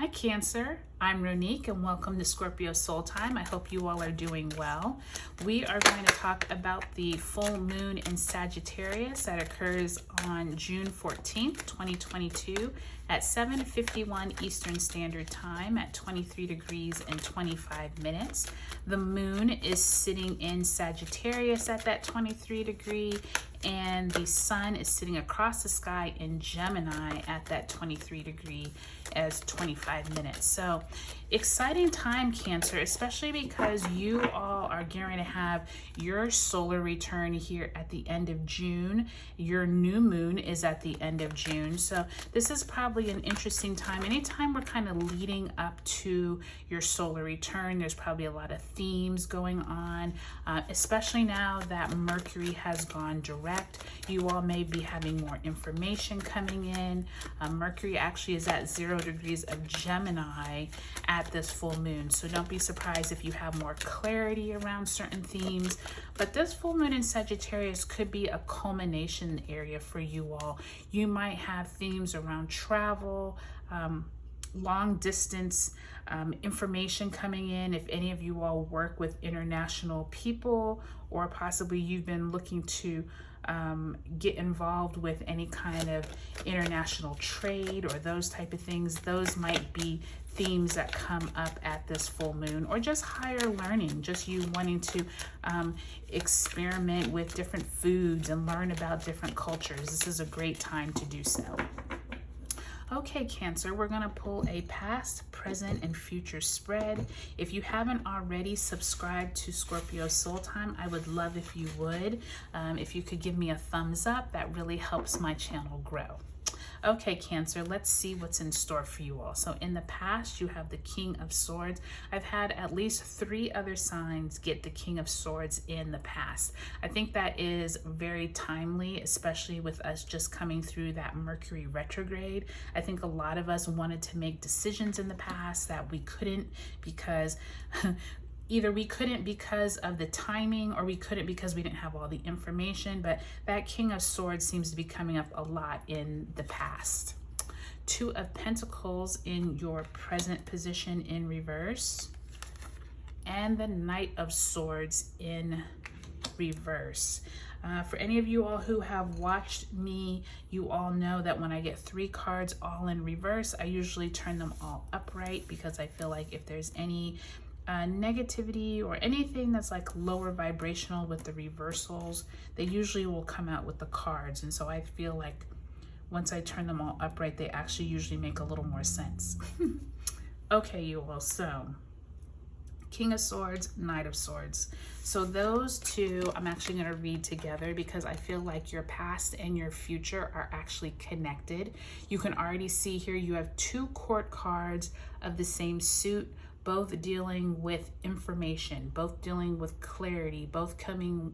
Hi Cancer, I'm Ronique and welcome to Scorpio Soul Time. I hope you all are doing well. We are going to talk about the full moon in Sagittarius that occurs on June 14th, 2022 at 7:51 Eastern Standard Time at 23 degrees and 25 minutes. The moon is sitting in Sagittarius at that 23 degree and the sun is sitting across the sky in Gemini at that 23 degree as 25 minutes. So exciting time, Cancer, especially because you all are going to have your solar return here at the end of June. Your new moon is at the end of June. So this is probably an interesting time. Anytime we're kind of leading up to your solar return, there's probably a lot of themes going on, especially now that Mercury has gone direct. You all may be having more information coming in. Mercury actually is at 0 degrees of Gemini at this full moon. So don't be surprised if you have more clarity around certain themes. But this full moon in Sagittarius could be a culmination area for you all. You might have themes around travel, long distance information coming in. If any of you all work with international people, or possibly you've been looking to get involved with any kind of international trade or those type of things, those might be themes that come up at this full moon. Or just higher learning, just you wanting to experiment with different foods and learn about different cultures. This is a great time to do so. Okay, Cancer, we're going to pull a past, present, and future spread. If you haven't already subscribed to Scorpio Soul Time, I would love if you would. If you could give me a thumbs up, that really helps my channel grow. Okay, Cancer, let's see what's in store for you all. So in the past, you have the King of Swords. I've had at least 3 other signs get the King of Swords in the past. I think that is very timely, especially with us just coming through that Mercury retrograde. I think a lot of us wanted to make decisions in the past that we couldn't because either we couldn't because of the timing, or we couldn't because we didn't have all the information. But that King of Swords seems to be coming up a lot in the past. 2 of Pentacles in your present position in reverse, and the Knight of Swords in reverse. For any of you all who have watched me, you all know that when I get 3 cards all in reverse, I usually turn them all upright, because I feel like if there's any negativity or anything that's like lower vibrational with the reversals, they usually will come out with the cards. And so I feel like once I turn them all upright, they actually usually make a little more sense. Okay, you all, so King of Swords, Knight of Swords. So those 2 I'm actually going to read together, because I feel like your past and your future are actually connected. You can already see here you have 2 court cards of the same suit, both dealing with information, both dealing with clarity, both coming,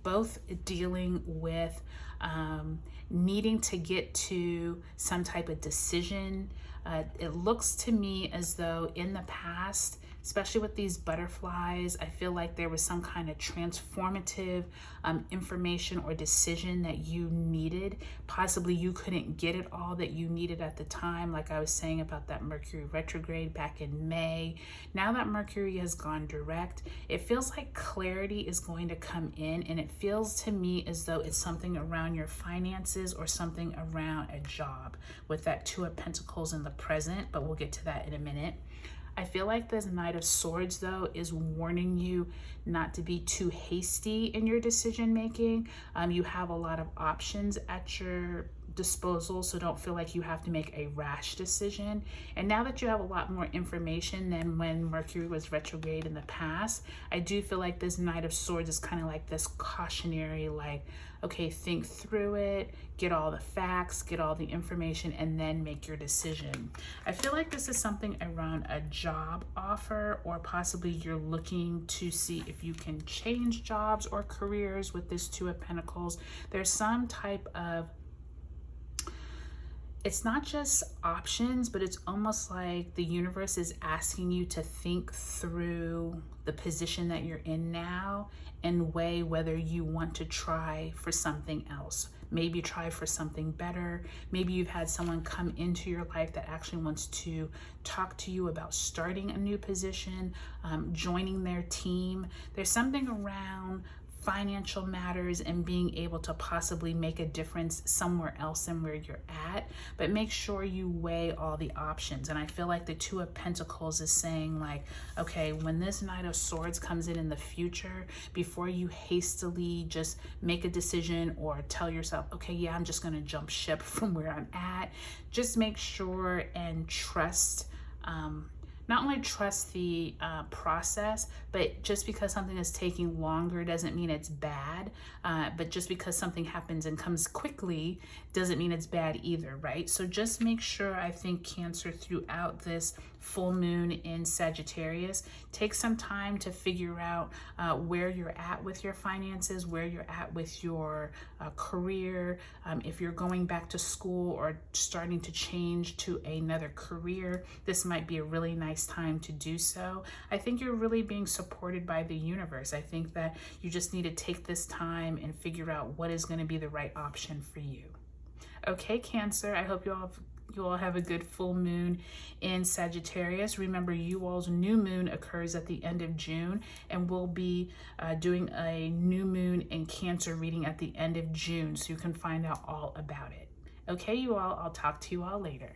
both dealing with needing to get to some type of decision. It looks to me as though in the past, especially with these butterflies, I feel like there was some kind of transformative information or decision that you needed. Possibly you couldn't get it all that you needed at the time, like I was saying about that Mercury retrograde back in May. Now that Mercury has gone direct, it feels like clarity is going to come in, and it feels to me as though it's something around your finances or something around a job, with that 2 of Pentacles in the present, but we'll get to that in a minute. I feel like this Knight of Swords, though, is warning you not to be too hasty in your decision making. You have a lot of options at your disposal, so don't feel like you have to make a rash decision. And now that you have a lot more information than when Mercury was retrograde in the past, I do feel like this Knight of Swords is kind of like this cautionary, like, okay, think through it, get all the facts, get all the information, and then make your decision. I feel like this is something around a job offer, or possibly you're looking to see if you can change jobs or careers with this 2 of Pentacles. There's some type of, it's not just options, but it's almost like the universe is asking you to think through the position that you're in now and weigh whether you want to try for something else. maybe try for something better. Maybe you've had someone come into your life that actually wants to talk to you about starting a new position, joining their team. There's something around financial matters and being able to possibly make a difference somewhere else than where you're at, but make sure you weigh all the options. And I feel like the Two of Pentacles is saying like, okay, when this Knight of Swords comes in the future, before you hastily just make a decision or tell yourself, okay, yeah, I'm just going to jump ship from where I'm at, just make sure and trust, not only trust the process, but just because something is taking longer doesn't mean it's bad. But just because something happens and comes quickly doesn't mean it's bad either, right? So just make sure, I think, Cancer, throughout this full moon in Sagittarius, take some time to figure out where you're at with your finances, where you're at with your career. If you're going back to school or starting to change to another career, this might be a really nice time to do so. I think you're really being supported by the universe. I think that you just need to take this time and figure out what is going to be the right option for you. Okay, Cancer, I hope you all have a good full moon in Sagittarius. Remember, you all's new moon occurs at the end of June, and we'll be doing a new moon in Cancer reading at the end of June, so you can find out all about it. Okay, you all, I'll talk to you all later.